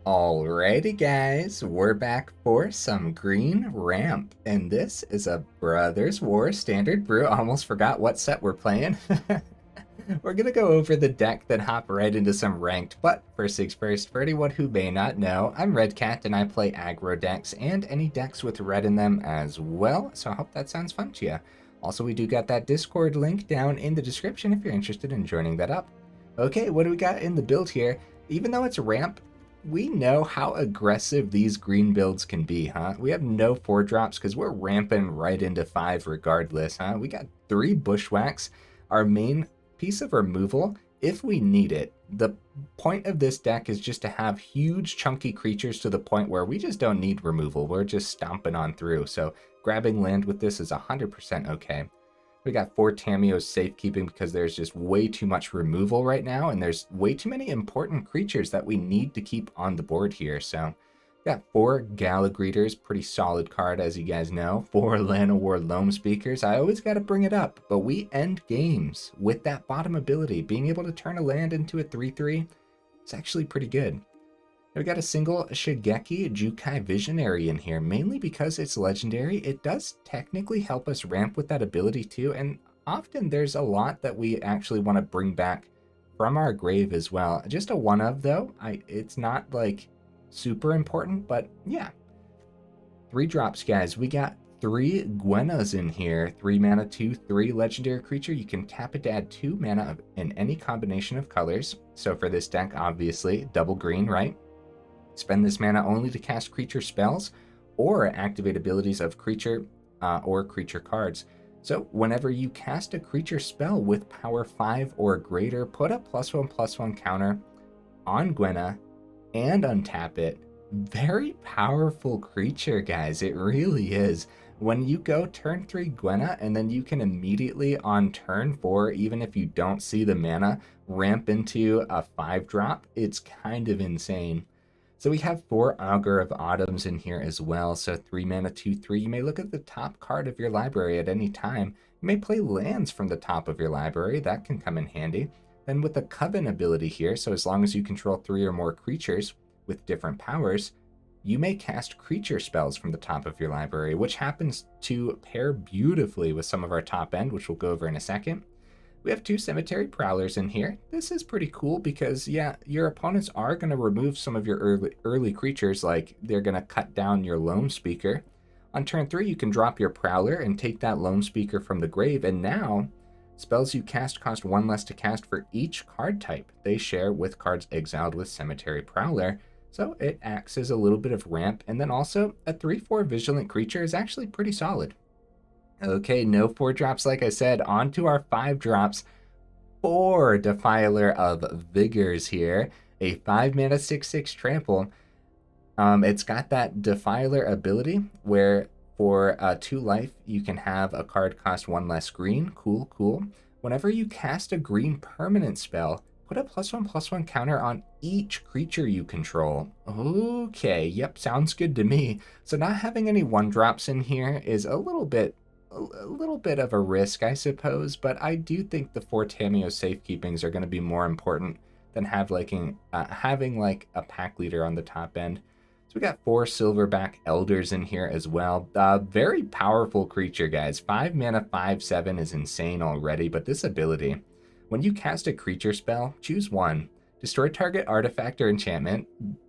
Alrighty guys, we're back for some green ramp, and this is a Brothers War Standard Brew. Almost forgot what set we're playing. We're gonna go over the deck, then hop right into some ranked, but first things first, for anyone who may not know, I'm Red Cat and I play aggro decks and any decks with red in them as well, so I hope that sounds fun to you. Also, we do got that Discord link down in the description if you're interested in joining that up. Okay, what do we got in the build here? Even though it's ramp, we know how aggressive these green builds can be, huh? We have no 4-drops because we're ramping right into 5 regardless, huh? We got 3 Bushwhacks. Our main piece of removal, if we need it. The point of this deck is just to have huge chunky creatures to the point where we just don't need removal. We're just stomping on through. So grabbing land with this is 100% okay. We got 4 Tamiyo's Safekeeping because there's just way too much removal right now, and there's way too many important creatures that we need to keep on the board here. So we got 4 Gala Greeters, pretty solid card as you guys know. 4 Llanowar Loamspeakers, I always got to bring it up, but we end games with that bottom ability. Being able to turn a land into a 3/3, it's actually pretty good. We got a single Shigeki Jukai Visionary in here, mainly because it's legendary. It does technically help us ramp with that ability too, and often there's a lot that we actually want to bring back from our grave as well. Just a one of though, it's not like super important, but yeah. 3 drops, guys. We got 3 Gwennas in here. 3 mana, 2/3 legendary creature. You can tap it to add 2 mana in any combination of colors. So for this deck, obviously, double green, right? Spend this mana only to cast creature spells or activate abilities of creature or creature cards. So whenever you cast a creature spell with power 5 or greater, put a +1/+1 counter on Gwenna and untap it. Very powerful creature, guys. It really is. When you go turn 3 Gwenna and then you can immediately on turn 4, even if you don't see the mana, ramp into a 5-drop, it's kind of insane. So we have 4 Augur of Autumns in here as well. So 3 mana, 2/3. You may look at the top card of your library at any time. You may play lands from the top of your library. That can come in handy. Then with the Coven ability here, so as long as you control 3 or more creatures with different powers, you may cast creature spells from the top of your library, which happens to pair beautifully with some of our top end, which we'll go over in a second. We have 2 Cemetery Prowlers in here. This is pretty cool because, yeah, your opponents are going to remove some of your early creatures, like they're going to cut down your Loamspeaker. On turn 3, you can drop your Prowler and take that Loamspeaker from the grave, and now spells you cast cost 1 less to cast for each card type they share with cards exiled with Cemetery Prowler, so it acts as a little bit of ramp, and then also a 3/4 Vigilant creature is actually pretty solid. Okay, no 4-drops like I said. On to our 5 drops. 4 Defiler of Vigors here. A 5 mana 6/6 trample. It's got that Defiler ability where for 2 life you can have a card cost 1 less green. Cool, cool. Whenever you cast a green permanent spell, put a +1/+1 counter on each creature you control. Okay, yep, sounds good to me. So not having any 1-drops in here is a little bit of a risk, I suppose, but I do think the 4 Tamiyo Safekeepings are going to be more important than having like a pack leader on the top end. So we got 4 Silverback Elders in here as well. Very powerful creature, guys. 5 mana, 5/7 is insane already, but this ability, when you cast a creature spell, choose 1. Destroy target artifact or enchantment.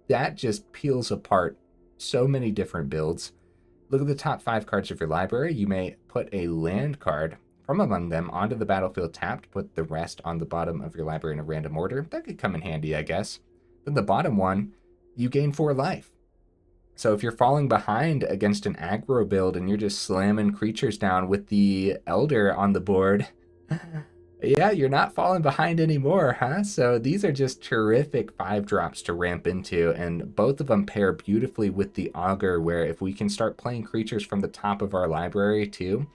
That just peels apart so many different builds. Look at the top 5 cards of your library. You may put a land card from among them onto the battlefield tapped, put the rest on the bottom of your library in a random order. That could come in handy, I guess. Then the bottom one, you gain 4 life. So if you're falling behind against an aggro build and you're just slamming creatures down with the Elder on the board, yeah, you're not falling behind anymore, huh? So these are just terrific 5-drops to ramp into, and both of them pair beautifully with the Augur, where if we can start playing creatures from the top of our library too,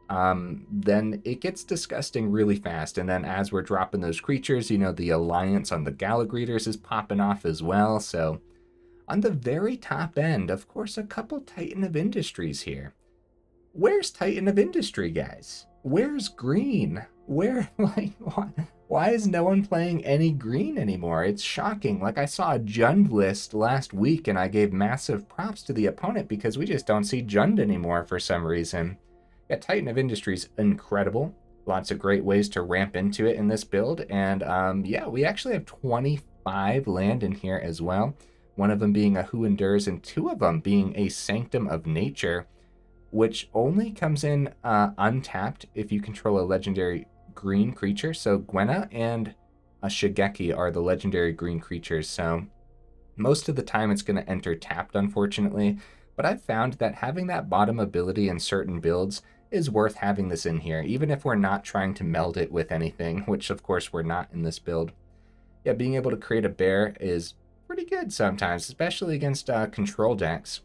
then it gets disgusting really fast. And then as we're dropping those creatures, you know, the Alliance on the Gala Greeters is popping off as well. So on the very top end, of course, a couple Titan of Industries here. Where's Titan of Industry, guys? where's green? Where, like, why is no one playing any green anymore? It's shocking. Like, I saw a Jund list last week, and I gave massive props to the opponent because we just don't see Jund anymore for some reason. Yeah, Titan of Industry's incredible. Lots of great ways to ramp into it in this build, and yeah, we actually have 25 land in here as well. One of them being a Who Endures, and two of them being a Sanctum of Nature, which only comes in untapped if you control a legendary green creature. So Gwenna and a Shigeki are the legendary green creatures, so most of the time it's going to enter tapped, unfortunately. But I've found that having that bottom ability in certain builds is worth having this in here, even if we're not trying to meld it with anything, which of course we're not in this build. Yeah, being able to create a bear is pretty good sometimes, especially against control decks.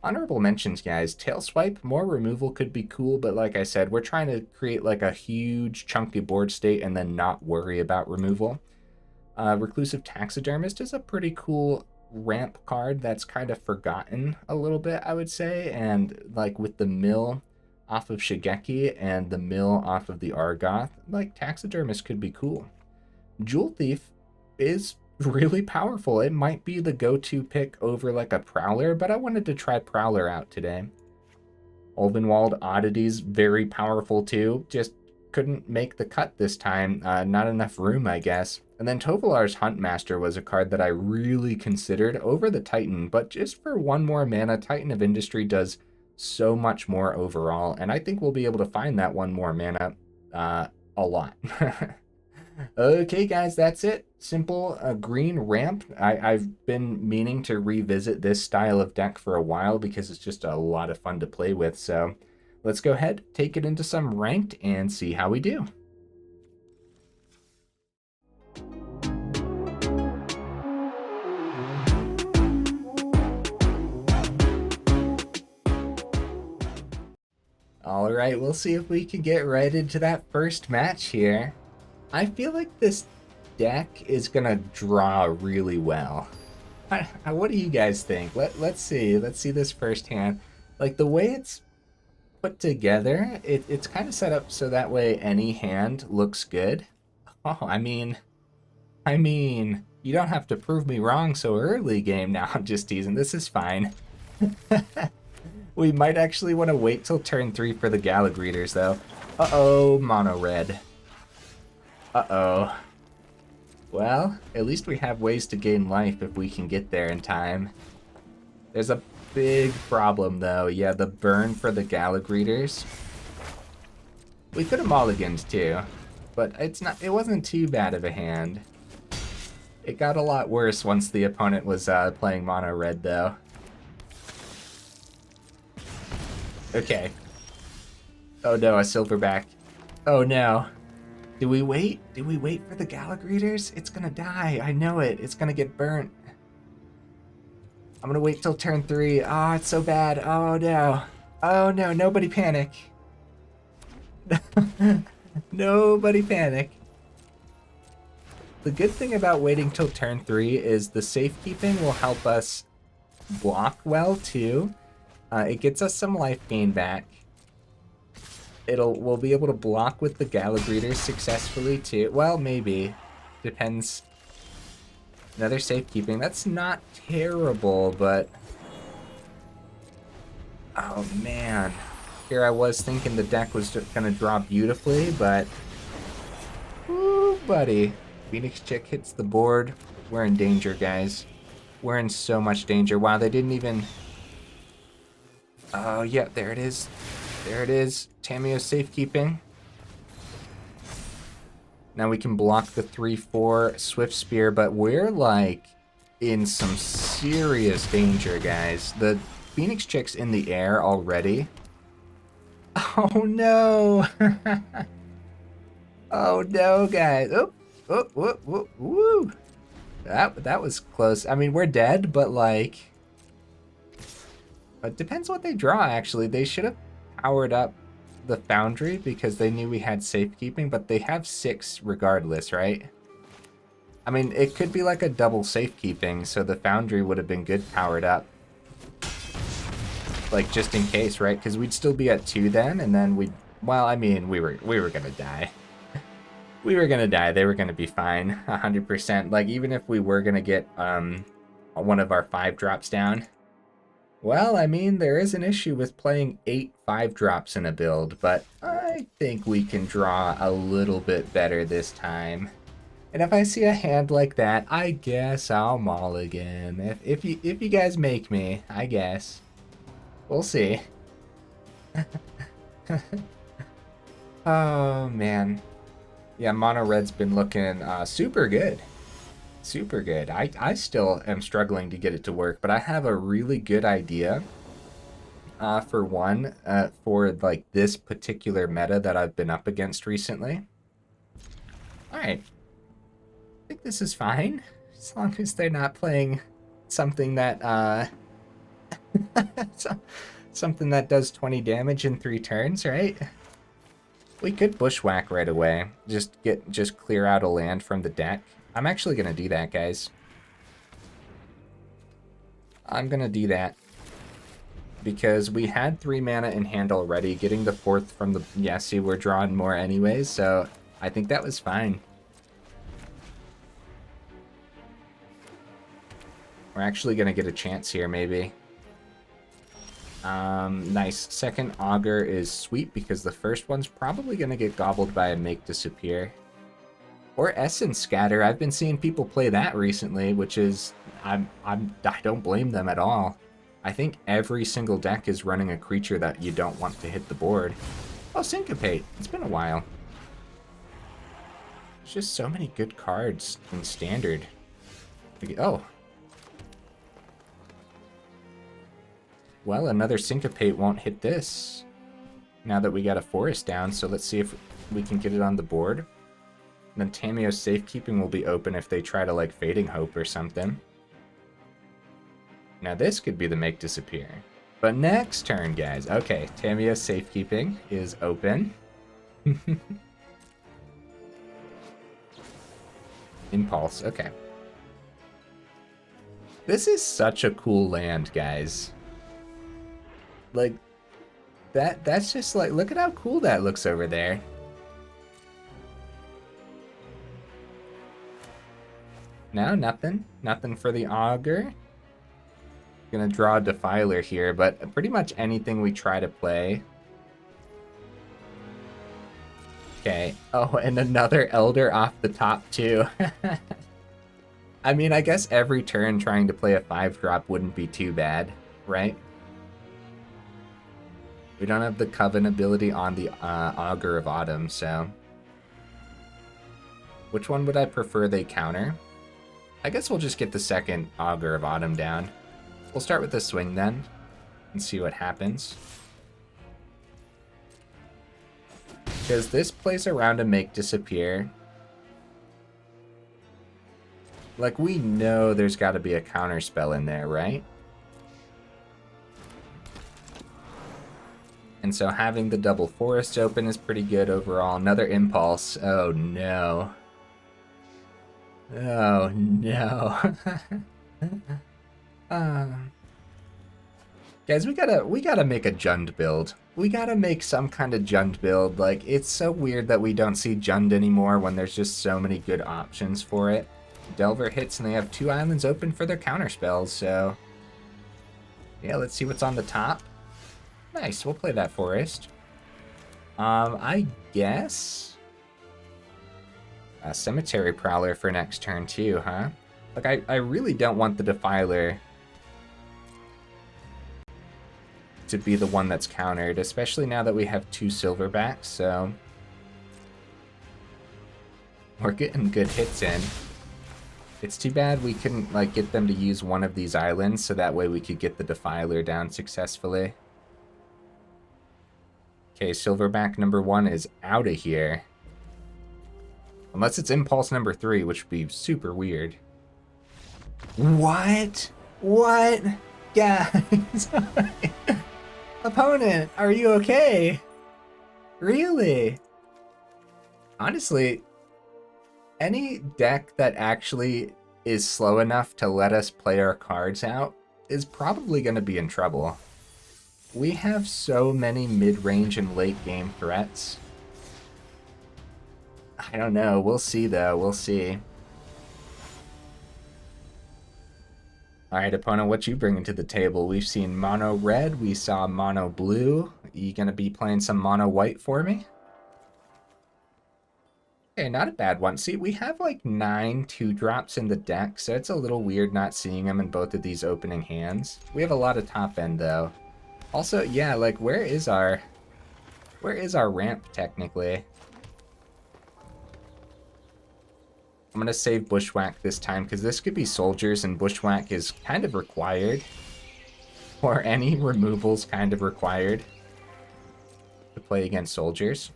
Honorable mentions, guys. Tail Swipe, more removal could be cool, but like I said, we're trying to create like a huge chunky board state and then not worry about removal. Reclusive Taxidermist is a pretty cool ramp card that's kind of forgotten a little bit, I would say, and like with the mill off of Shigeki and the mill off of the Argoth, like Taxidermist could be cool. Jewel Thief is really powerful. It might be the go-to pick over like a Prowler, but I wanted to try Prowler out today. Ulvenwald Oddities, very powerful too. Just couldn't make the cut this time. Not enough room, I guess. And then Tovolar's Huntmaster was a card that I really considered over the Titan, but just for one more mana, Titan of Industry does so much more overall, and I think we'll be able to find that one more mana a lot. Okay, guys, that's it. Simple green ramp. I've been meaning to revisit this style of deck for a while because it's just a lot of fun to play with. So let's go ahead, take it into some ranked, and see how we do. All right, we'll see if we can get right into that first match here. I feel like this deck is gonna draw really well. What do you guys think? Let's see this firsthand. Like the way it's put together, it's kind of set up so that way any hand looks good. Oh, I mean, you don't have to prove me wrong so early, game. Now I'm just teasing. This is fine. We might actually want to wait till turn 3 for the Gala Greeters, though. Uh-oh, mono red. Uh-oh. Well, at least we have ways to gain life if we can get there in time. There's a big problem, though. Yeah, the burn for the Gala Greeters. We could have mulliganed, too. But it wasn't too bad of a hand. It got a lot worse once the opponent was playing mono red, though. Okay. Oh no, a Silverback. Oh no. Do we wait? Do we wait for the Gala Greeters? It's gonna die. I know it. It's gonna get burnt. I'm gonna wait till turn 3. Oh, it's so bad. Oh no. Oh no, nobody panic. Nobody panic. The good thing about waiting till turn 3 is the Safekeeping will help us block well too. It gets us some life gain back. We'll be able to block with the Gala Greeters successfully too. Well, maybe. Depends. Another Safekeeping. That's not terrible, but... Oh, man. Here I was thinking the deck was going to draw beautifully, but... Ooh, buddy. Phoenix Chick hits the board. We're in danger, guys. We're in so much danger. Wow, they didn't even... Oh, yeah, there it is. There it is. Tamiyo Safekeeping. Now we can block the 3/4 Swift Spear, but we're, like, in some serious danger, guys. The Phoenix Chick's in the air already. Oh, no. Oh, no, guys. Oh, oh, whoop, whoop, woo. That was close. I mean, we're dead, but, like... It depends what they draw, actually. They should have powered up the Foundry because they knew we had Safekeeping, but they have 6 regardless, right? I mean, it could be like a double Safekeeping, so the Foundry would have been good powered up. Like, just in case, right? Because we'd still be at 2 then, and then we'd Well, I mean, we were gonna die. We were gonna die. They were gonna be fine, 100%. Like, even if we were gonna get one of our 5-drops down. Well, I mean, there is an issue with playing 8 5-drops in a build, but I think we can draw a little bit better this time. And if I see a hand like that, I guess I'll mulligan. If you guys make me, I guess. We'll see. Oh, man. Yeah, Mono Red's been looking super good. Super good. I still am struggling to get it to work, but I have a really good idea for like this particular meta that I've been up against recently. All right. I think this is fine, as long as they're not playing something that something that does 20 damage in 3 turns, right? We could Bushwhack right away. Just clear out a land from the deck. I'm actually gonna do that, guys. I'm gonna do that. Because we had 3 mana in hand already. Getting the 4th from the... Yeah, see, we're drawing more anyways, so I think that was fine. We're actually gonna get a chance here, maybe. Nice. Second Augur is sweet because the first one's probably gonna get gobbled by a Make Disappear. Or Essence Scatter. I've been seeing people play that recently, which is... I don't blame them at all. I think every single deck is running a creature that you don't want to hit the board. Oh, Syncopate. It's been a while. There's just so many good cards in Standard. Oh. Well, another Syncopate won't hit this. Now that we got a Forest down, so let's see if we can get it on the board. And then Tamiyo's Safekeeping will be open if they try to, like, Fading Hope or something. Now this could be the Make Disappear. But next turn, guys. Okay, Tamiyo's Safekeeping is open. Impulse, okay. This is such a cool land, guys. Like, that's just like, look at how cool that looks over there. No, nothing. Nothing for the Augur. Gonna draw a Defiler here, but pretty much anything we try to play. Okay. Oh, and another Elder off the top, too. I mean, I guess every turn trying to play a 5-drop wouldn't be too bad, right? We don't have the Coven ability on the Augur of Autumn, so... Which one would I prefer they counter? I guess we'll just get the second Augur of Autumn down. We'll start with the swing then, and see what happens. Because this plays around to Make Disappear. Like, we know there's got to be a counter spell in there, right? And so having the double Forest open is pretty good overall. Another Impulse. Oh, no. Oh, no. Guys, we gotta make a Jund build. We gotta make some kind of Jund build. Like, it's so weird that we don't see Jund anymore when there's just so many good options for it. Delver hits and they have 2 islands open for their counter spells, so... Yeah, let's see what's on the top. Nice, we'll play that Forest. I guess... A Cemetery Prowler for next turn too, huh? Like, I really don't want the Defiler to be the one that's countered, especially now that we have 2 Silverbacks, so... We're getting good hits in. It's too bad we couldn't, like, get them to use one of these islands, so that way we could get the Defiler down successfully. Okay, Silverback number 1 is out of here. Unless it's Impulse number 3, which would be super weird. What? What? Guys, opponent, are you okay? Really? Honestly, any deck that actually is slow enough to let us play our cards out is probably going to be in trouble. We have so many mid-range and late-game threats. I don't know. We'll see, though. We'll see. All right, opponent, what you bringing to the table? We've seen mono red. We saw mono blue. You going to be playing some mono white for me? Okay, not a bad one. See, we have like 9 2-drops in the deck, so it's a little weird not seeing them in both of these opening hands. We have a lot of top end, though. Also, yeah, like, where is our ramp, technically? I'm going to save Bushwhack this time, because this could be soldiers, and Bushwhack is kind of required. Or any removals kind of required to play against soldiers.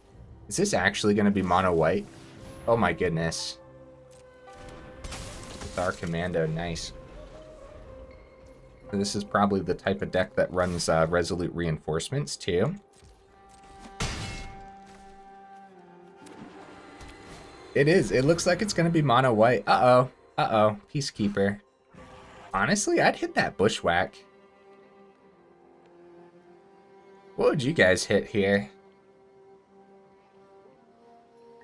Is this actually going to be mono white? Oh my goodness. With our commando, nice. This is probably the type of deck that runs Resolute Reinforcements, too. It is. It looks like it's going to be mono white. Uh-oh. Uh-oh. Peacekeeper. Honestly, I'd hit that Bushwhack. What would you guys hit here?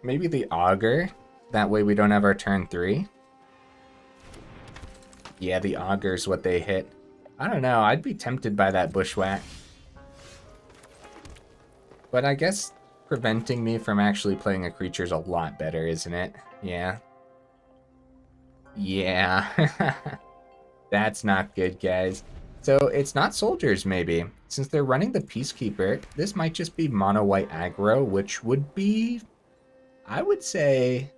Maybe the Augur. That way we don't have our turn 3. Yeah, the Augur's what they hit. I don't know. I'd be tempted by that Bushwhack. But I guess preventing me from actually playing a creature is a lot better, isn't it? Yeah. Yeah. That's not good, guys. So it's not soldiers, maybe. Since they're running the Peacekeeper, this might just be mono-white aggro, which would be, I would say,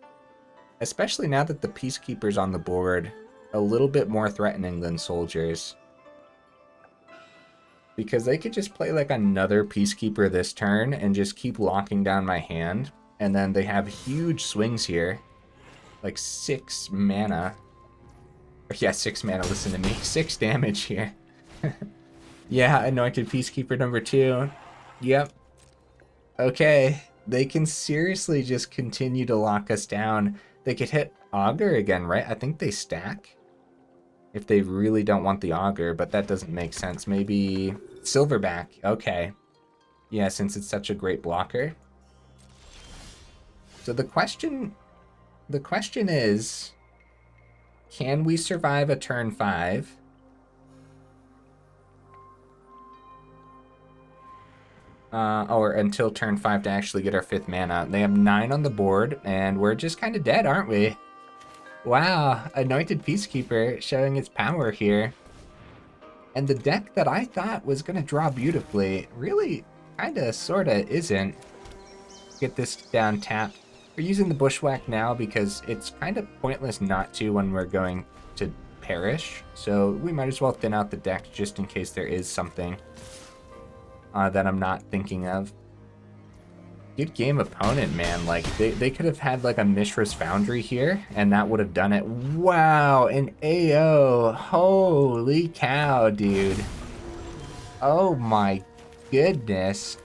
especially now that the Peacekeeper's on the board, a little bit more threatening than soldiers. Because they could just play like another Peacekeeper this turn and just keep locking down my hand. And then they have huge swings here. Like 6 mana. Yeah, 6 mana, listen to me. 6 damage here. Yeah, Anointed Peacekeeper number 2. Yep. Okay. They can seriously just continue to lock us down. They could hit Augur again, right? I think they stack. If they really don't want the Augur, but that doesn't make sense. Maybe Silverback. Okay. Yeah, since it's such a great blocker. So the question is, can we survive a turn 5? Or until turn 5 to actually get our 5th mana. They have 9 on the board, and we're just kind of dead, aren't we? Wow, Anointed Peacekeeper showing its power here. And the deck that I thought was going to draw beautifully really kind of sort of isn't. Get this down tapped. We're using the Bushwhack now because it's kind of pointless not to when we're going to perish. So we might as well thin out the deck just in case there is something that I'm not thinking of. Good game opponent, man. Like, they could have had, like, a Mishra's Foundry here, and that would have done it. Wow, an AO. Holy cow, dude. Oh my goodness.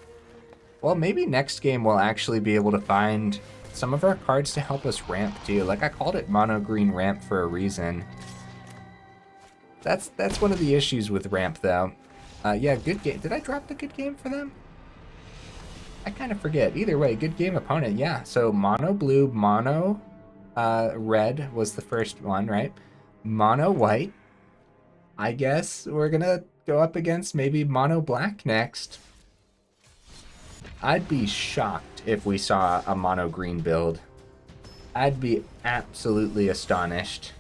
Well, maybe next game we'll actually be able to find some of our cards to help us ramp, too. Like, I called it mono green ramp for a reason. That's one of the issues with ramp, though. Yeah, good game. Did I drop the good game for them? I kind of forget. Either way, good game opponent. Yeah, so mono blue, mono red was the first one, right? Mono white. I guess we're going to go up against maybe mono black next. I'd be shocked if we saw a mono green build. I'd be absolutely astonished.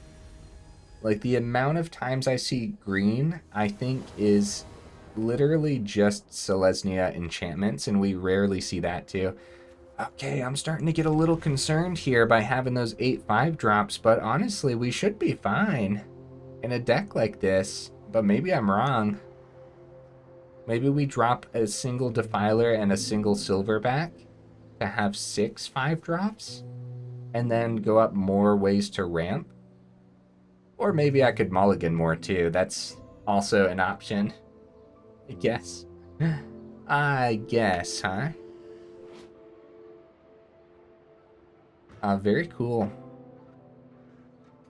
Like, the amount of times I see green, I think, is literally just Selesnya enchantments, and we rarely see that too. Okay, I'm starting to get a little concerned here by having those 8/5 drops, but honestly, we should be fine in a deck like this. But maybe I'm wrong. Maybe we drop a single Defiler and a single Silverback to have 6 5-drops, and then go up more ways to ramp. Or maybe I could mulligan more too. That's also an option. I guess. I guess, huh? Very cool.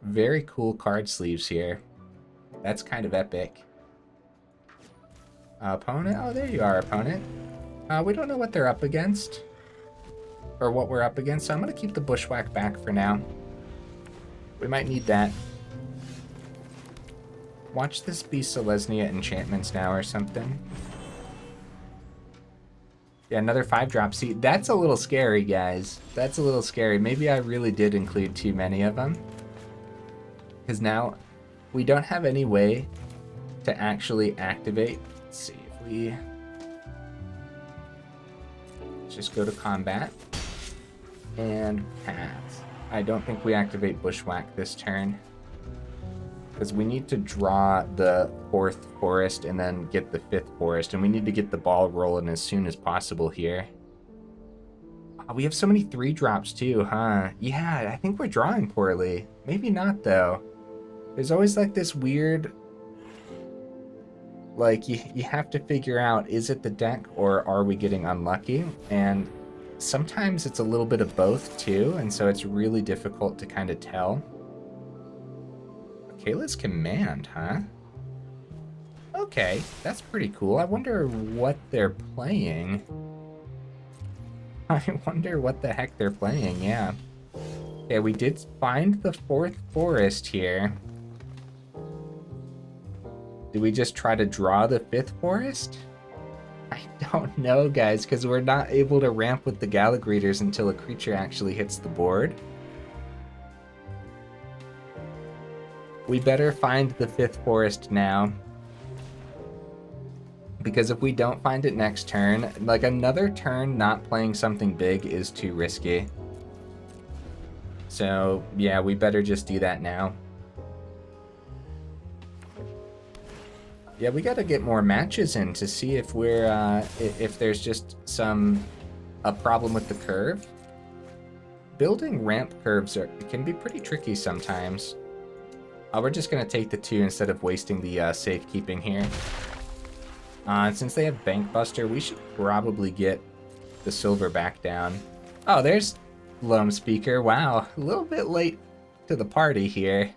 Very cool card sleeves here. That's kind of epic. Opponent? Oh, there you are, opponent. We don't know what they're up against. Or what we're up against, so I'm going to keep the Bushwhack back for now. We might need that. Watch this be Selesnya enchantments now or something. Yeah, another 5-drop. See, that's a little scary, guys. That's a little scary. Maybe I really did include too many of them. Because now we don't have any way to actually activate. Let's see if we just go to combat and pass. I don't think we activate Bushwhack this turn. Because we need to draw the 4th forest and then get the 5th forest. And we need to get the ball rolling as soon as possible here. Oh, we have so many 3-drops too, huh? Yeah, I think we're drawing poorly. Maybe not, though. There's always like this weird... Like, you have to figure out, is it the deck or are we getting unlucky? And sometimes it's a little bit of both, too. And so it's really difficult to kind of tell. Kayla's Command, huh? Okay, that's pretty cool. I wonder what they're playing. I wonder what the heck they're playing, yeah. Okay, we did find the 4th forest here. Do we just try to draw the 5th forest? I don't know, guys, because we're not able to ramp with the Gala Greeters until a creature actually hits the board. We better find the 5th forest now. Because if we don't find it next turn, like another turn not playing something big is too risky. So, yeah, we better just do that now. Yeah, we gotta get more matches in to see if we're, if there's just a problem with the curve. Building ramp curves can be pretty tricky sometimes. We're just going to take the 2 instead of wasting the safekeeping here. Since they have Bankbuster, we should probably get the Silverback down. Oh, there's Loamspeaker. Wow, a little bit late to the party here.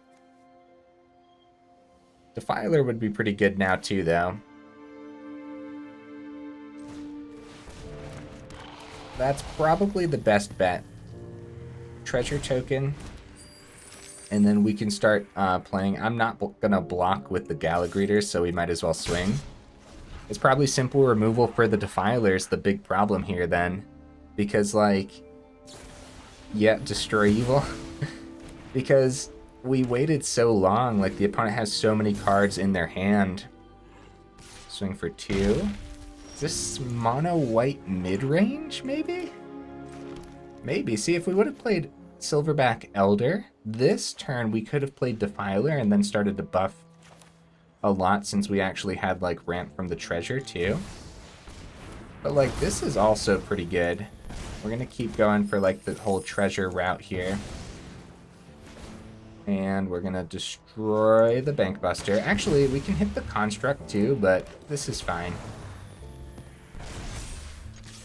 Defiler would be pretty good now too, though. That's probably the best bet. Treasure token. And then we can start playing. I'm not going to block with the Gala Greeters, so we might as well swing. It's probably simple removal for the Defilers, the big problem here then. Because, like, yeah, destroy evil. Because we waited so long, like the opponent has so many cards in their hand. Swing for 2. Is this mono white mid-range, maybe? Maybe. See, if we would have played Silverback Elder, this turn we could have played Defiler and then started to buff a lot since we actually had like ramp from the treasure too. But like this is also pretty good. We're gonna keep going for like the whole treasure route here. And we're gonna destroy the Bankbuster. Actually, we can hit the Construct too, but this is fine.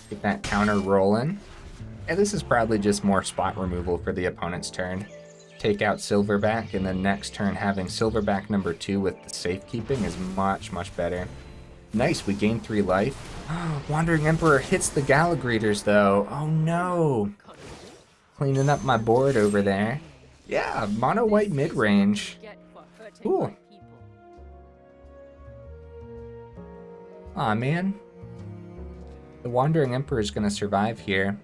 Get that counter rolling. And this is probably just more spot removal for the opponent's turn. Take out Silverback, and then next turn having Silverback number 2 with the Safekeeping is much, much better. Nice, we gain 3 life. Wandering Emperor hits the Gala Greeters, though. Oh no. Cleaning up my board over there. Yeah, mono white mid-range. Cool. Aw, man. The Wandering Emperor is going to survive here.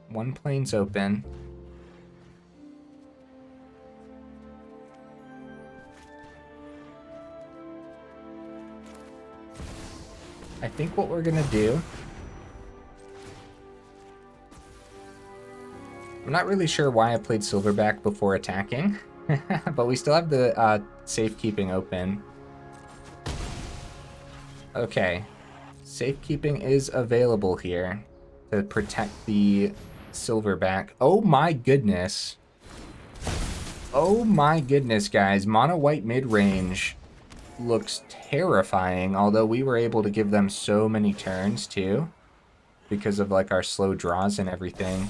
One plane's open. I think what we're gonna do... I'm not really sure why I played Silverback before attacking, but we still have the safekeeping open. Okay, safekeeping is available here to protect the Silverback. Oh my goodness. Oh my goodness, guys. Mono white mid-range looks terrifying, although we were able to give them so many turns too because of like our slow draws and everything.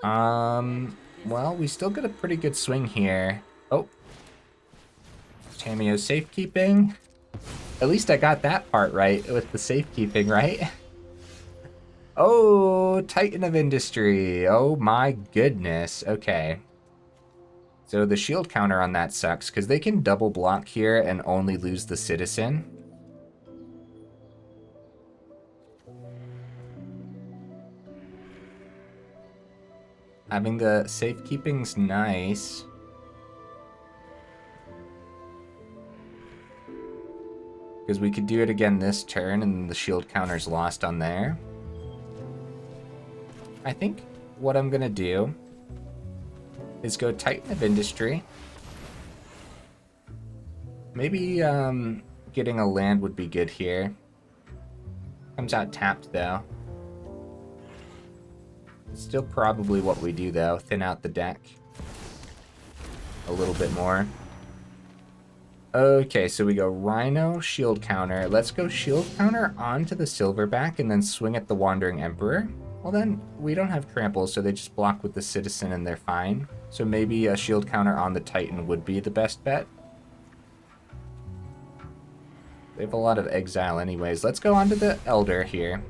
Well, we still get a pretty good swing here. Oh, Tamiyo Safekeeping. At least I got that part right with the safekeeping, right? Oh, Titan of Industry. Oh my goodness. Okay. So the shield counter on that sucks because they can double block here and only lose the citizen. Having the safekeeping's nice. Because we could do it again this turn and the shield counter's lost on there. I think what I'm going to do is go Titan of Industry. Maybe getting a land would be good here. Comes out tapped though. It's still probably what we do though. Thin out the deck a little bit more. Okay, so we go Rhino, shield counter. Let's go shield counter onto the Silverback and then swing at the Wandering Emperor. Well then, we don't have trample, so they just block with the citizen and they're fine. So maybe a shield counter on the Titan would be the best bet. They have a lot of exile anyways. Let's go onto the Elder here.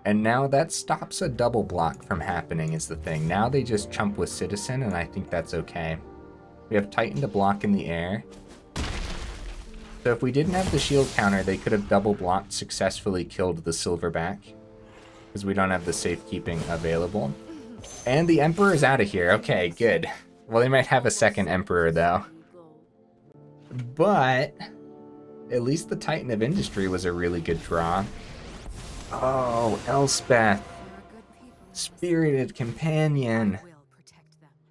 And now that stops a double block from happening is the thing. Now they just chump with citizen and I think that's okay. We have Titan to block in the air. So if we didn't have the shield counter, they could have double blocked, successfully killed the Silverback. Because we don't have the safekeeping available. And the Emperor is out of here. Okay, good. Well, they might have a second Emperor, though. But at least the Titan of Industry was a really good draw. Oh, Elspeth. Spirited Companion.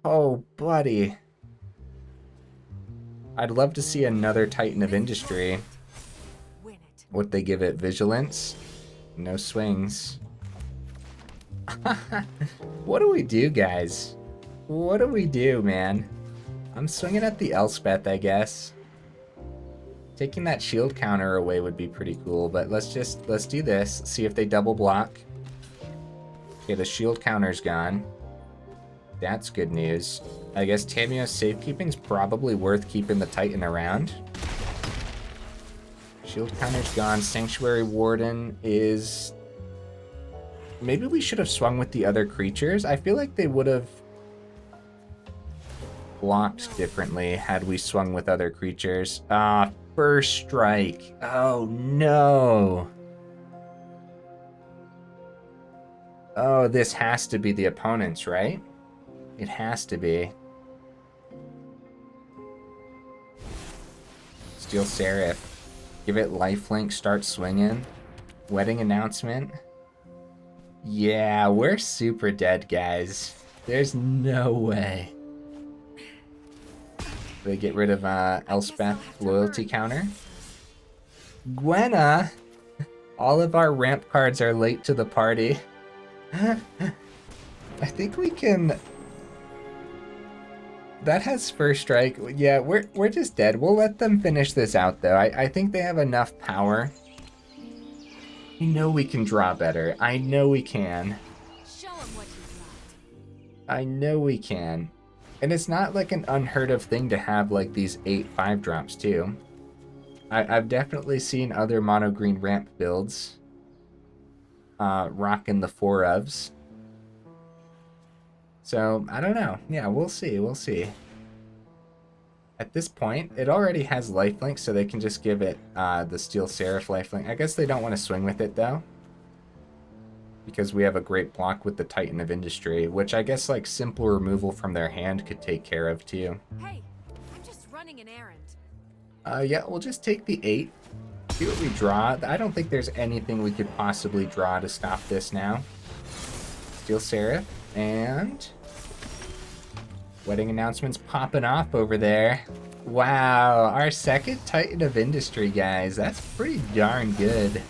Oh, buddy. I'd love to see another Titan of Industry. Would they give it? Vigilance? No swings. What do we do, guys? What do we do, man? I'm swinging at the Elspeth, I guess. Taking that shield counter away would be pretty cool, but let's do this. See if they double block. Okay, the shield counter's gone. That's good news. I guess Tamiyo's safekeeping's probably worth keeping the Titan around. Shield counter's gone. Sanctuary Warden is... Maybe we should have swung with the other creatures. I feel like they would have blocked differently had we swung with other creatures. First strike. Oh, no. Oh, this has to be the opponent's, right? It has to be. Steel Seraph. Give it lifelink, start swinging. Wedding announcement. Yeah, we're super dead, guys. There's no way. They get rid of Elspeth loyalty counter. Gwenna! All of our ramp cards are late to the party. I think we can... That has first strike. Yeah, we're just dead. We'll let them finish this out, though. I think they have enough power. I know we can draw better. I know we can. Show 'em what you got. I know we can. And it's not like an unheard of thing to have like these 8 5-drops too. I've definitely seen other mono green ramp builds rocking the 4 ofs. So, I don't know. Yeah, we'll see. We'll see. At this point, it already has lifelink, so they can just give it the Steel Seraph lifelink. I guess they don't want to swing with it, though. Because we have a great block with the Titan of Industry, which I guess, like, simple removal from their hand could take care of, too. Hey, I'm just running an errand. Yeah, we'll just take the 8. See what we draw. I don't think there's anything we could possibly draw to stop this now. Steel Seraph, and... Wedding announcements popping off over there. Wow, our second Titan of Industry, guys. That's pretty darn good.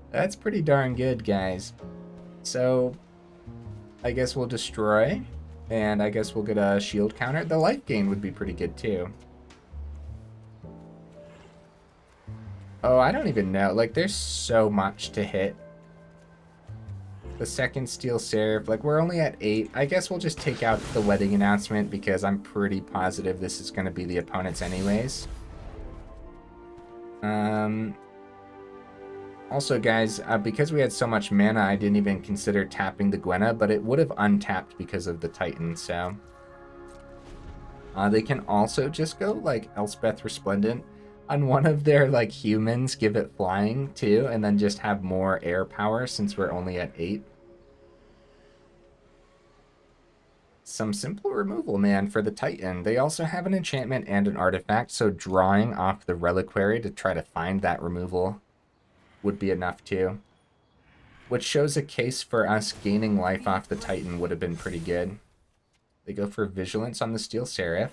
That's pretty darn good, guys. So, I guess we'll destroy, and I guess we'll get a shield counter. The life gain would be pretty good, too. Oh, I don't even know. Like, there's so much to hit. the second Steel Seraph. Like, we're only at 8. I guess we'll just take out the wedding announcement because I'm pretty positive this is going to be the opponent's anyways. Also, guys, because we had so much mana, I didn't even consider tapping the Gwenna, but it would have untapped because of the Titan, so... they can also just go, like, Elspeth Resplendent on one of their, like, humans, give it flying, too, and then just have more air power since we're only at 8. Some simple removal, man, for the Titan. They also have an enchantment and an artifact, so drawing off the Reliquary to try to find that removal would be enough too. Which shows a case for us gaining life off the Titan would have been pretty good. They go for Vigilance on the Steel Seraph.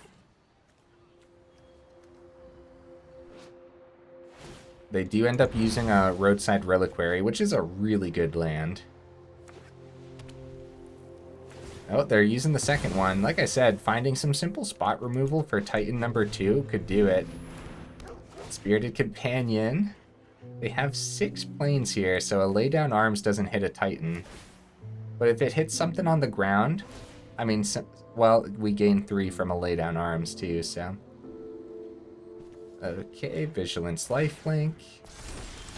They do end up using a Roadside Reliquary, which is a really good land. Oh, they're using the second one. Like I said, finding some simple spot removal for Titan number 2 could do it. Spirited Companion. They have 6 planes here, so a Lay Down Arms doesn't hit a Titan. But if it hits something on the ground, I mean, well, we gain 3 from a Lay Down Arms too, so. Okay, Vigilance Lifelink.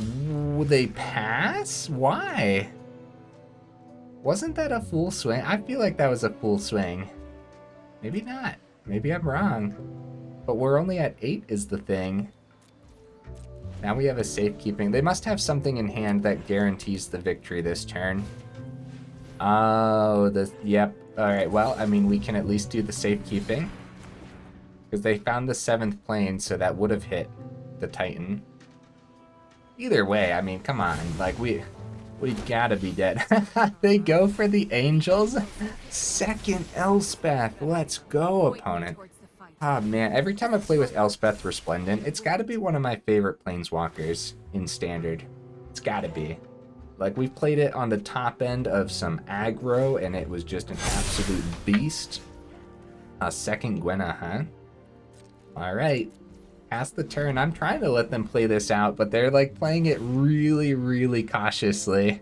Ooh, they pass? Why? Wasn't that a full swing? I feel like that was a full swing. Maybe not. Maybe I'm wrong. But we're only at 8 is the thing. Now we have a Safekeeping. They must have something in hand that guarantees the victory this turn. Oh, yep. Alright, well, I mean, we can at least do the Safekeeping. Because they found the 7th plane, so that would have hit the Titan. Either way, I mean, come on. Like, we gotta be dead. They go for the Angels. Second Elspeth. Let's go, opponent. Oh man, every time I play with Elspeth Resplendent, it's gotta be one of my favorite planeswalkers in Standard. It's gotta be. Like, we've played it on the top end of some aggro, and it was just an absolute beast. A second Gwenna, huh? Alright. Pass the turn. I'm trying to let them play this out, but they're, like, playing it really, really cautiously.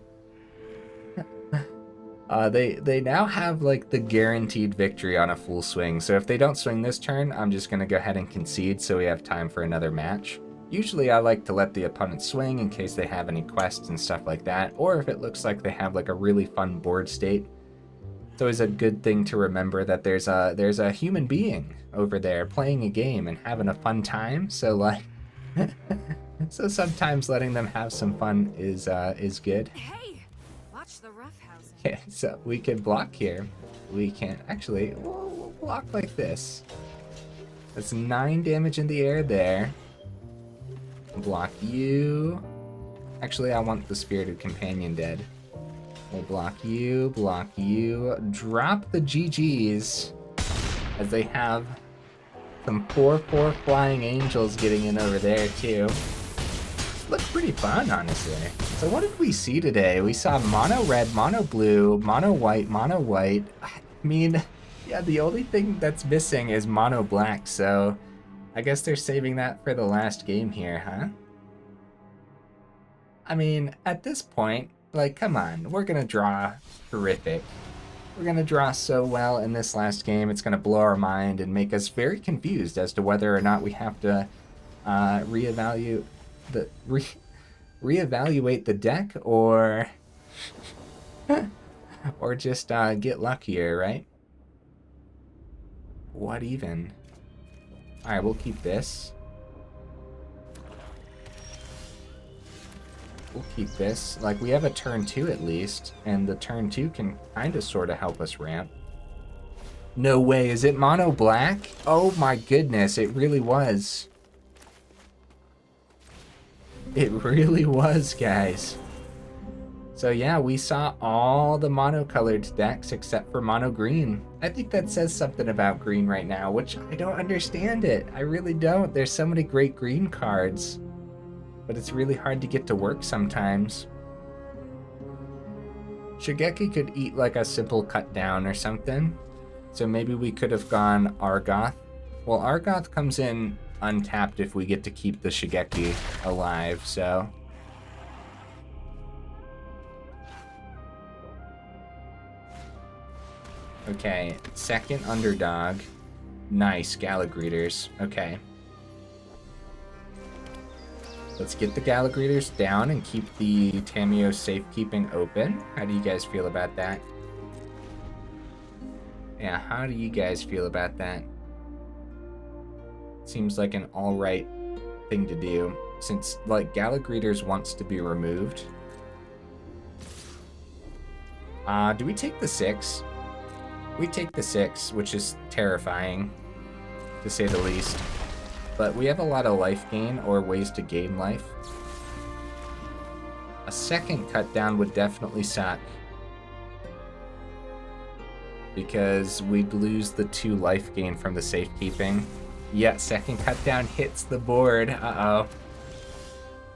They now have, like, the guaranteed victory on a full swing. So if they don't swing this turn, I'm just going to go ahead and concede so we have time for another match. Usually I like to let the opponent swing in case they have any quests and stuff like that. Or if it looks like they have, like, a really fun board state. It's always a good thing to remember that there's a human being over there playing a game and having a fun time. So, like... so sometimes letting them have some fun is good. Hey, watch the roughhouse. Okay, so we can block here. We can actually we'll block like this. That's 9 damage in the air there. Block you. Actually, I want the Spirited Companion dead. We'll block you, drop the GGs as they have some 4/4 Flying Angels getting in over there too. Looked pretty fun, honestly. So what did we see today? We saw mono red, mono blue, mono white, mono white. I mean, yeah, the only thing that's missing is mono black, so I guess they're saving that for the last game here, huh? I mean, at this point, like, come on, we're gonna draw terrific. We're gonna draw so well in this last game, it's gonna blow our mind and make us very confused as to whether or not we have to reevaluate the deck or or just get luckier, right? What even? All right, we'll keep this. We'll keep this. Like, we have a turn 2 at least, and the turn 2 can kind of sort of help us ramp. No way, is it mono black? Oh my goodness, it really was. It really was, guys. So yeah, we saw all the mono-colored decks except for mono green. I think that says something about green right now, which I don't understand it. I really don't. There's so many great green cards. But it's really hard to get to work sometimes. Shigeki could eat like a simple cut down or something. So maybe we could have gone Argoth. Well, Argoth comes in untapped if we get to keep the Shigeki alive, so... Okay, second underdog. Nice, Gala Greeters. Okay. Let's get the Gala Greeters down and keep the Tamiyo Safekeeping open. How do you guys feel about that? Yeah, how do you guys feel about that? Seems like an alright thing to do. Since, like, Gala Greeters wants to be removed. Do we take the 6? We take the 6, which is terrifying, to say the least. But we have a lot of life gain, or ways to gain life. A second cut down would definitely suck, because we'd lose the 2 life gain from the safekeeping. Yeah, second cut down hits the board. Uh-oh.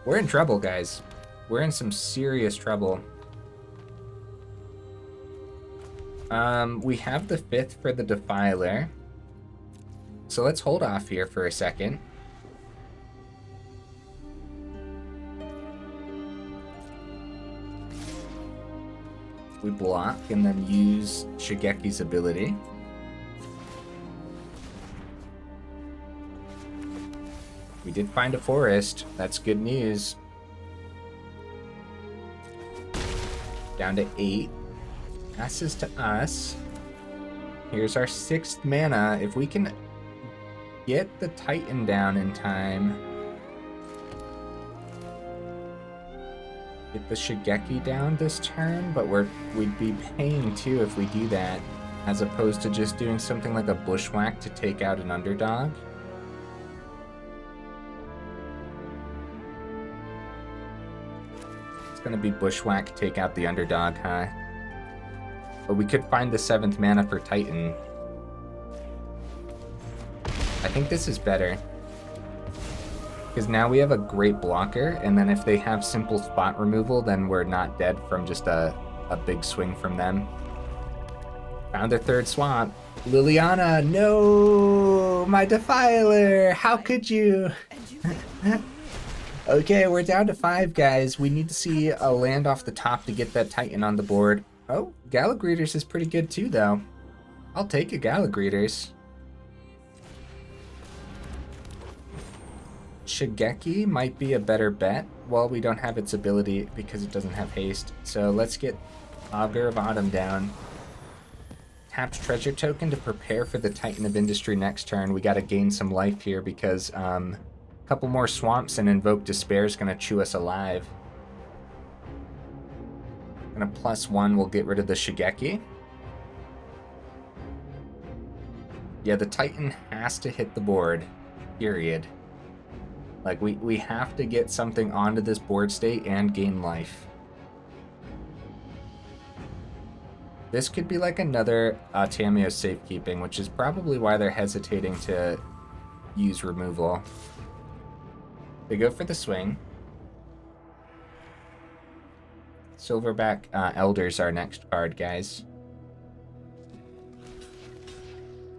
We're in trouble, guys. We're in some serious trouble. We have the 5th for the Defiler. So let's hold off here for a second. We block and then use Shigeki's ability. We did find a forest. That's good news. Down to 8. Passes to us. Here's our 6th mana. If we can get the Titan down in time. Get the Shigeki down this turn, but we'd be paying too if we do that, as opposed to just doing something like a Bushwhack to take out an underdog. It's gonna be Bushwhack, take out the underdog, huh? But we could find the 7th mana for Titan. I think this is better. Because now we have a great blocker, and then if they have simple spot removal, then we're not dead from just a big swing from them. Found their 3rd swamp. Liliana, no! My Defiler! How could you? Okay, we're down to 5, guys. We need to see a land off the top to get that Titan on the board. Oh, Gala Greeters is pretty good too, though. I'll take a Gala Greeters. Shigeki might be a better bet. Well, we don't have its ability because it doesn't have haste. So let's get Augur of Autumn down. Tapped treasure token to prepare for the Titan of Industry next turn. We got to gain some life here because a couple more swamps and Invoke Despair is going to chew us alive. And a +1 will get rid of the Shigeki. Yeah, the Titan has to hit the board. Period. Like, we have to get something onto this board state and gain life. This could be like another Tamiyo Safekeeping, which is probably why they're hesitating to use removal. They go for the swing. Silverback Elder's our next card, guys.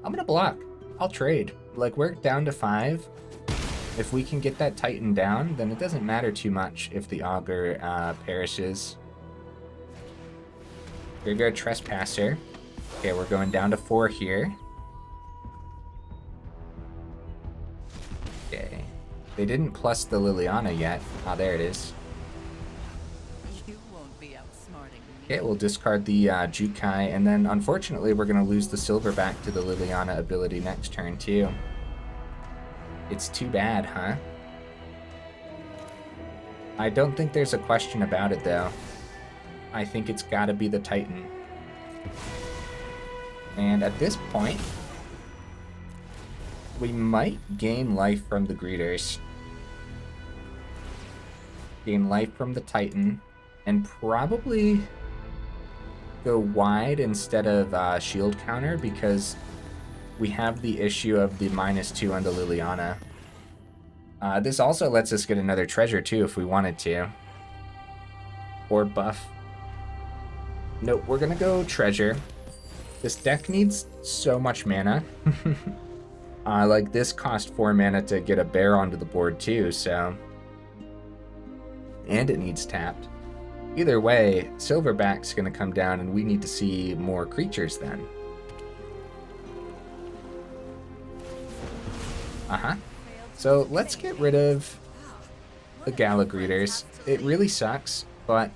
I'm gonna block. I'll trade. Like, we're down to 5. If we can get that Titan down, then it doesn't matter too much if the Augur perishes. Here we go, Trespasser. Okay, we're going down to 4 here. Okay. They didn't plus the Liliana yet. Ah, there it is. You won't be outsmarting me. Okay, we'll discard the Jukai, and then unfortunately we're going to lose the Silverback to the Liliana ability next turn too. It's too bad, huh? I don't think there's a question about it, though. I think it's gotta be the Titan. And at this point, we might gain life from the Greeters. Gain life from the Titan, and probably go wide instead of shield counter, because we have the issue of the -2 on the Liliana. This also lets us get another treasure too if we wanted to. Or buff. Nope, we're gonna go treasure. This deck needs so much mana. Like, this cost 4 mana to get a bear onto the board too, so... And it needs tapped. Either way, Silverback's gonna come down and we need to see more creatures then. So let's get rid of the Gala Greeters. It really sucks, but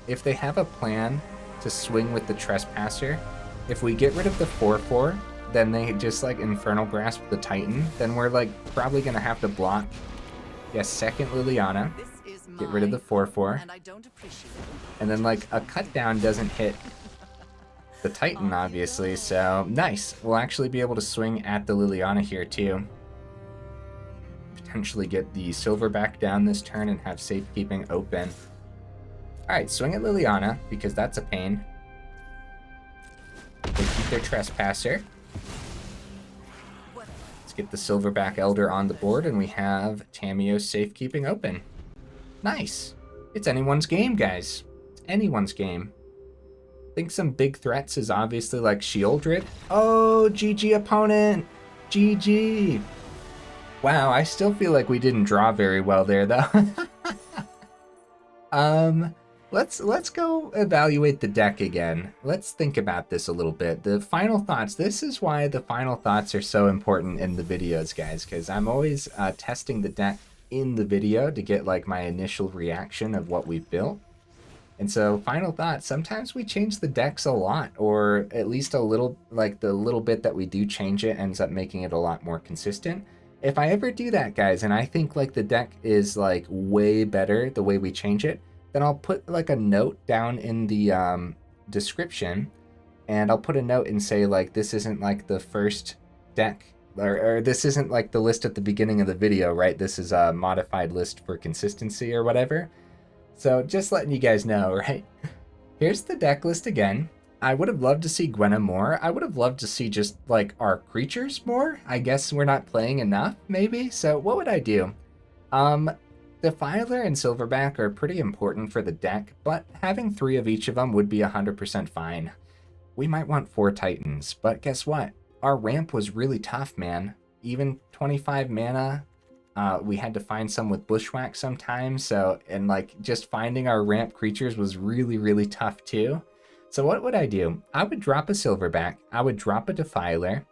if they have a plan to swing with the Trespasser, if we get rid of the 4/4, then they just like Infernal Grasp the Titan, then we're like probably gonna have to block. Yes, second Liliana. Get rid of the 4/4. And then like a cut down doesn't hit the Titan, obviously, so nice. We'll actually be able to swing at the Liliana here too. Potentially get the Silverback down this turn and have Safekeeping open. Alright, swing at Liliana, because that's a pain. They keep their Trespasser. Let's get the Silverback Elder on the board, and we have Tamiyo Safekeeping open. Nice. It's anyone's game, guys. It's anyone's game. I think some big threats is obviously like Shieldred. Oh, GG opponent. GG. Wow, I still feel like we didn't draw very well there, though. Let's go evaluate the deck again. Let's think about this a little bit. The final thoughts. This is why the final thoughts are so important in the videos, guys, because I'm always testing the deck in the video to get like my initial reaction of what we've built. And so final thoughts, sometimes we change the decks a lot, or at least a little, like the little bit that we do change it ends up making it a lot more consistent. If I ever do that, guys, and I think like the deck is like way better the way we change it, then I'll put like a note down in the description, and I'll put a note and say like this isn't like the first deck, or this isn't like the list at the beginning of the video, right? This is a modified list for consistency or whatever. So just letting you guys know, right? Here's the deck list again. I would have loved to see Gwenna more. I would have loved to see just like our creatures more. I guess we're not playing enough, maybe. So what would I do? Defiler and Silverback are pretty important for the deck, but having 3 of each of them would be 100% fine. We might want 4 Titans, but guess what? Our ramp was really tough, man. Even 25 mana, we had to find some with Bushwhack sometimes, so, and like just finding our ramp creatures was really, really tough too. So what would I do? I would drop a Silverback, I would drop a Defiler,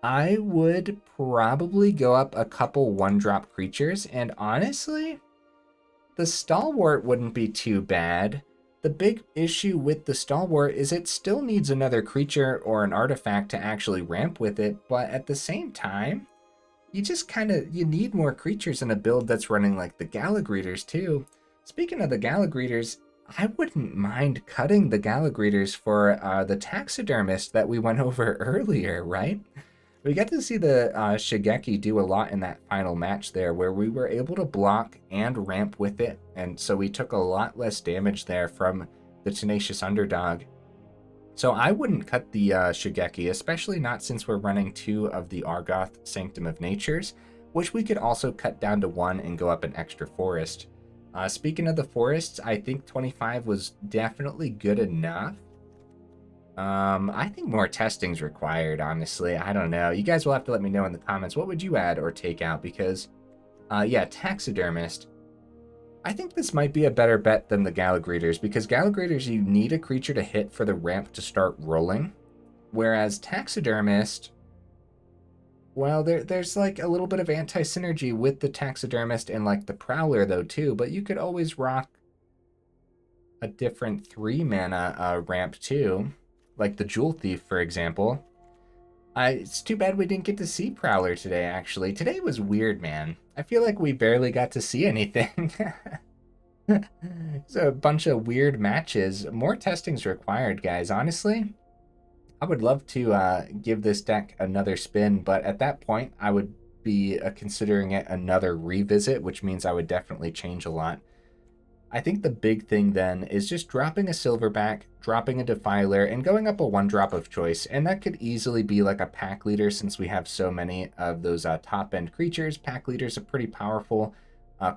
I would probably go up a couple 1-drop creatures, and honestly, the Stalwart wouldn't be too bad. The big issue with the Stalwart is it still needs another creature or an artifact to actually ramp with it, but at the same time, you just you need more creatures in a build that's running like the Gala Greeters too. Speaking of the Gala Greeters, I wouldn't mind cutting the Gala Greeters for the Taxidermist that we went over earlier, right? We got to see the Shigeki do a lot in that final match there, where we were able to block and ramp with it, and so we took a lot less damage there from the Tenacious Underdog. So I wouldn't cut the Shigeki, especially not since we're running 2 of the Argoth Sanctum of Natures, which we could also cut down to 1 and go up an extra forest. Speaking of the forests, I think 25 was definitely good enough. I think more testing's required, honestly. I don't know. You guys will have to let me know in the comments. What would you add or take out? Because, yeah, Taxidermist. I think this might be a better bet than the Gala Greeters, because Gala Greeters, you need a creature to hit for the ramp to start rolling. Whereas Taxidermist, well, there's like a little bit of anti-synergy with the Taxidermist and like the Prowler though too, but you could always rock a different 3 mana ramp too. Like the Jewel Thief, for example. It's too bad we didn't get to see Prowler today, actually. Today was weird, man. I feel like we barely got to see anything. It's a bunch of weird matches. More testing's required, guys. Honestly, I would love to give this deck another spin, but at that point, I would be considering it another revisit, which means I would definitely change a lot. I think the big thing then is just dropping a Silverback, dropping a Defiler, and going up a 1-drop of choice. And that could easily be like a Pack Leader, since we have so many of those top-end creatures. Pack Leader's a pretty powerful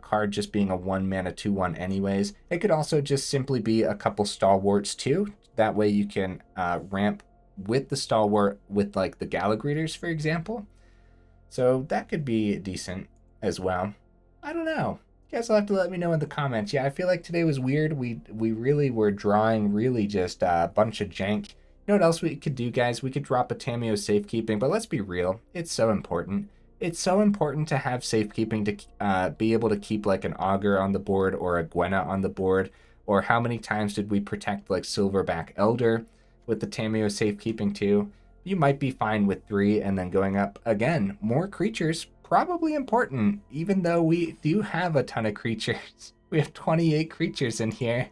card, just being a 1-mana 2/1 anyways. It could also just simply be a couple Stalwarts too. That way you can ramp with the Stalwart with like the Gala Greeters, for example. So that could be decent as well. I don't know. You guys will have to let me know in the comments. Yeah, I feel like today was weird. We really were drawing really just a bunch of jank. You know what else we could do, guys? We could drop a Tamiyo Safekeeping, but let's be real. It's so important. It's so important to have safekeeping to be able to keep like an Augur on the board or a Gwenna on the board. Or how many times did we protect like Silverback Elder with the Tamiyo safekeeping too? You might be fine with 3 and then going up again. More creatures, probably important, even though we do have a ton of creatures. We have 28 creatures in here.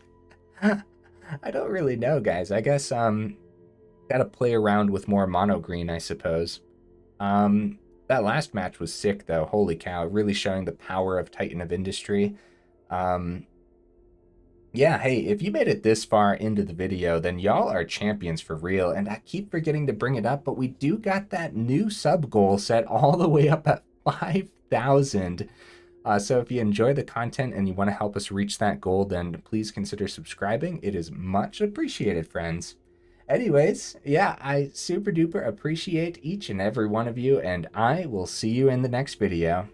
I don't really know, guys. I guess gotta play around with more mono green, I suppose. That last match was sick, though. Holy cow. Really showing the power of Titan of Industry. Yeah, hey, if you made it this far into the video, then y'all are champions for real. And I keep forgetting to bring it up, but we do got that new sub goal set all the way up at 5,000. So if you enjoy the content and you want to help us reach that goal, then please consider subscribing. It is much appreciated, friends. Anyways, yeah, I super duper appreciate each and every one of you, and I will see you in the next video.